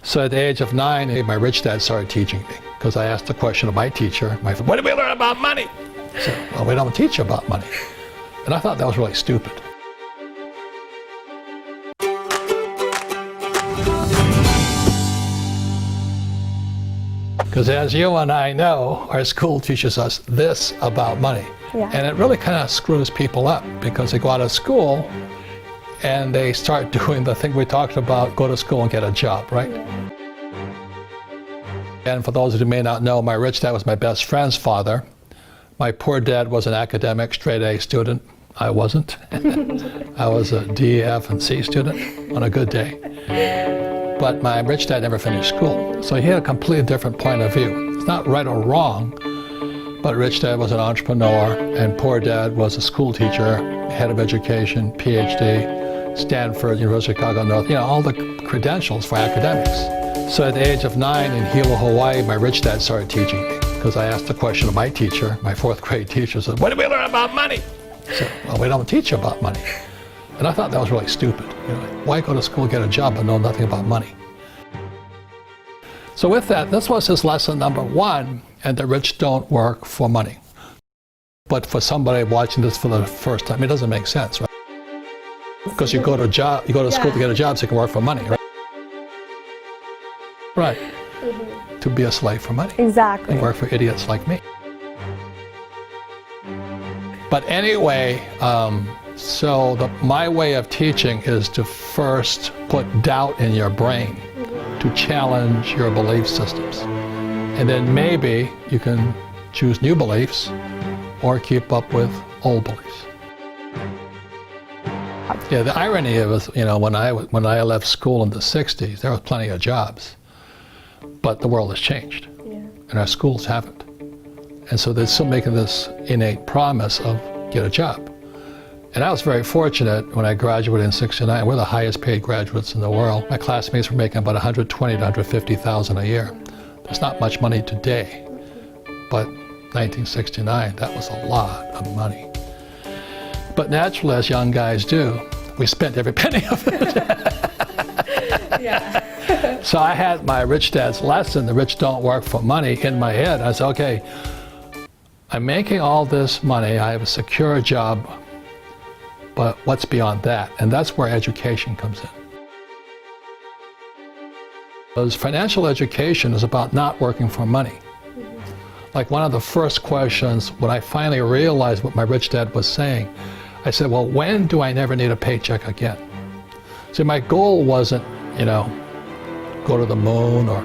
So at the age of 9, my rich dad started teaching me, because I asked the question of my teacher, what did we learn about money? I said, well, we don't teach you about money. And I thought that was really stupid. Because as you and I know, our school teaches us this about money. Yeah. And it really kind of screws people up, because they go out of school and they start doing the thing we talked about, go to school and get a job, right? Yeah. And for those who may not know, my rich dad was my best friend's father. My poor dad was an academic straight A student. I wasn't. I was a D, F, and C student on a good day. But my rich dad never finished school, so he had a completely different point of view. It's not right or wrong, but rich dad was an entrepreneur, and poor dad was a school teacher, head of education, PhD, Stanford, University of Chicago North, all the credentials for academics. So at the age of 9 in Hilo, Hawaii, my rich dad started teaching me, because I asked the question of my teacher, my 4th grade teacher, said, what did we learn about money? I said, well, we don't teach you about money. And I thought that was really stupid. Why go to school, get a job, and know nothing about money? So with that, this was his lesson number 1, and the rich don't work for money. But for somebody watching this for the first time, it doesn't make sense, right? Because you go to school to get a job so you can work for money, right? Right. Mm-hmm. To be a slave for money. Exactly. And work for idiots like me. But anyway, so my way of teaching is to first put doubt in your brain, to challenge your belief systems. And then maybe you can choose new beliefs or keep up with old beliefs. Yeah, the irony is, when I left school in the 60s, there was plenty of jobs. But the world has changed, and our schools haven't. And so they're still making this innate promise of get a job. And I was very fortunate when I graduated in '69. We're the highest paid graduates in the world. My classmates were making about $120,000 to $150,000 a year. There's not much money today, but 1969, that was a lot of money. But naturally, as young guys do, we spent every penny of it. Yeah. So I had my rich dad's lesson, the rich don't work for money, in my head. I said, okay, I'm making all this money, I have a secure job, but what's beyond that? And that's where education comes in. Because financial education is about not working for money. Like one of the first questions, when I finally realized what my rich dad was saying, I said, well, when do I never need a paycheck again? See, my goal wasn't, go to the moon or,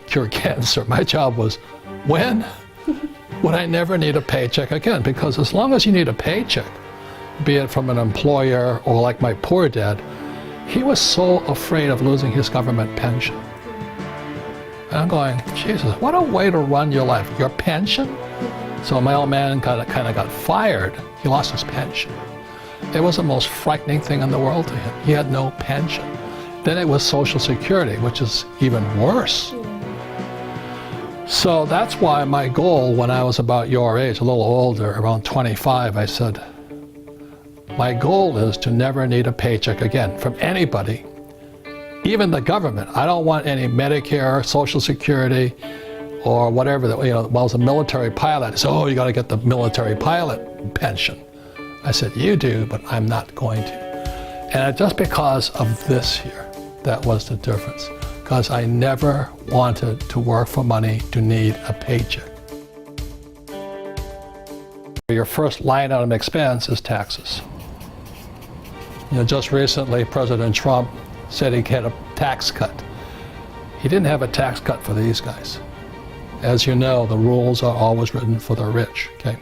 cure cancer. My job was, when would I never need a paycheck again? Because as long as you need a paycheck, be it from an employer or like my poor dad, he was so afraid of losing his government pension. And I'm going, Jesus, what a way to run your life. Your pension? So my old man kind of got fired. He lost his pension. It was the most frightening thing in the world to him. He had no pension. Then it was Social Security, which is even worse. So that's why my goal when I was about your age, a little older, around 25, I said, my goal is to never need a paycheck again from anybody, even the government. I don't want any Medicare, Social Security, or whatever. While I was a military pilot, I said, oh, you got to get the military pilot pension. I said, you do, but I'm not going to. And just because of this here, that was the difference. Because I never wanted to work for money to need a paycheck. Your first line item expense is taxes. Just recently, President Trump said he had a tax cut. He didn't have a tax cut for these guys. As you know, the rules are always written for the rich, okay?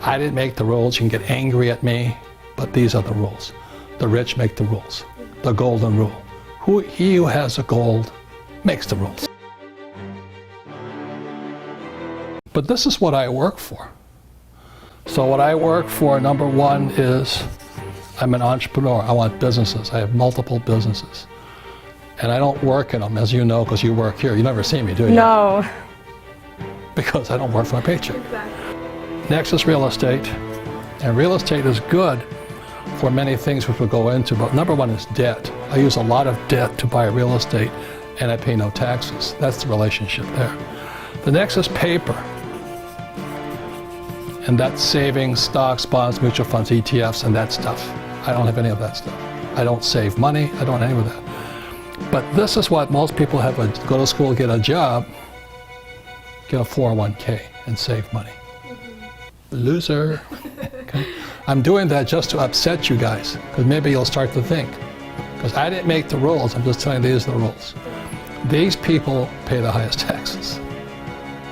I didn't make the rules. You can get angry at me, but these are the rules. The rich make the rules. The golden rule. He who has the gold makes the rules. But this is what I work for. So what I work for, number one, is I'm an entrepreneur. I want businesses. I have multiple businesses. And I don't work in them, as you know, because you work here. You never see me, do you? No. Because I don't work for a paycheck. Exactly. Next is real estate. And real estate is good for many things which we'll go into, but number one is debt. I use a lot of debt to buy real estate, and I pay no taxes. That's the relationship there. The next is paper. And that's savings, stocks, bonds, mutual funds, ETFs, and that stuff. I don't have any of that stuff. I don't save money. I don't have any of that. But this is what most people have: go to school, get a job, get a 401k, and save money. Loser. Okay? I'm doing that just to upset you guys, because maybe you'll start to think. Because I didn't make the rules, I'm just telling you these are the rules. These people pay the highest taxes,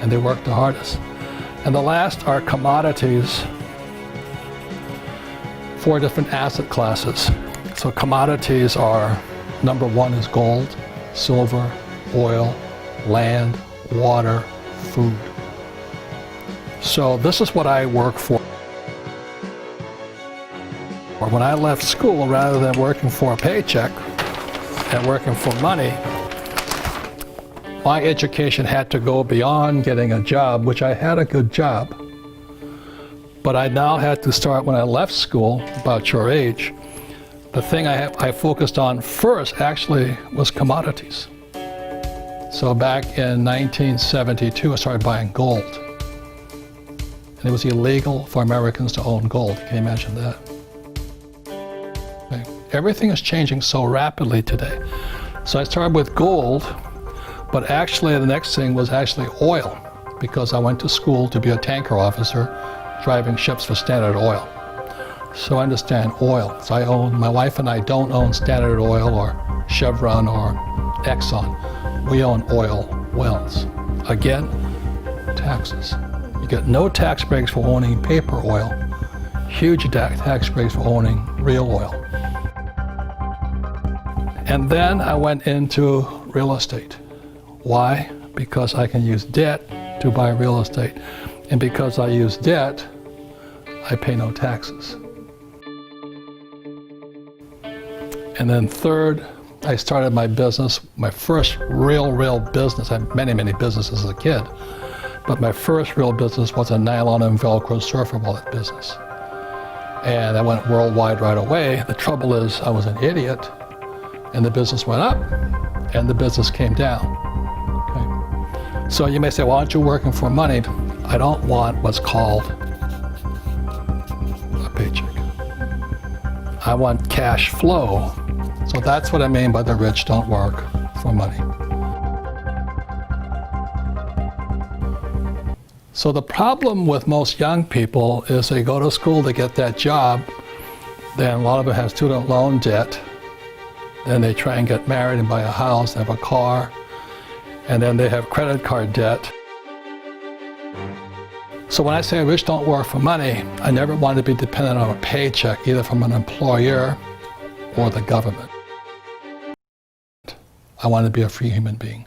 and they work the hardest. And the last are commodities, 4 different asset classes. So commodities are, number one is gold, silver, oil, land, water, food. So this is what I work for. When I left school, rather than working for a paycheck and working for money, my education had to go beyond getting a job, which I had a good job. But I now had to start, when I left school, about your age, the thing I focused on first actually was commodities. So back in 1972, I started buying gold. And it was illegal for Americans to own gold. Can you imagine that? Okay. Everything is changing so rapidly today. So I started with gold, but actually the next thing was actually oil, because I went to school to be a tanker officer, driving ships for Standard Oil. So I understand oil. So my wife and I don't own Standard Oil or Chevron or Exxon. We own oil wells. Again, taxes. You get no tax breaks for owning paper oil, huge tax breaks for owning real oil. And then I went into real estate. Why? Because I can use debt to buy real estate. And because I use debt, I pay no taxes. And then third, I started my business, my first real business. I had many businesses as a kid, but my first real business was a nylon and Velcro surfer wallet business. And I went worldwide right away. The trouble is I was an idiot, and the business went up, and the business came down. Okay? So you may say, well, aren't you working for money? I don't want what's called a paycheck. I want cash flow. So that's what I mean by the rich don't work for money. So the problem with most young people is they go to school to get that job, then a lot of them have student loan debt, then they try and get married and buy a house, have a car, and then they have credit card debt. So when I say rich don't work for money, I never wanted to be dependent on a paycheck, either from an employer or the government. I wanted to be a free human being.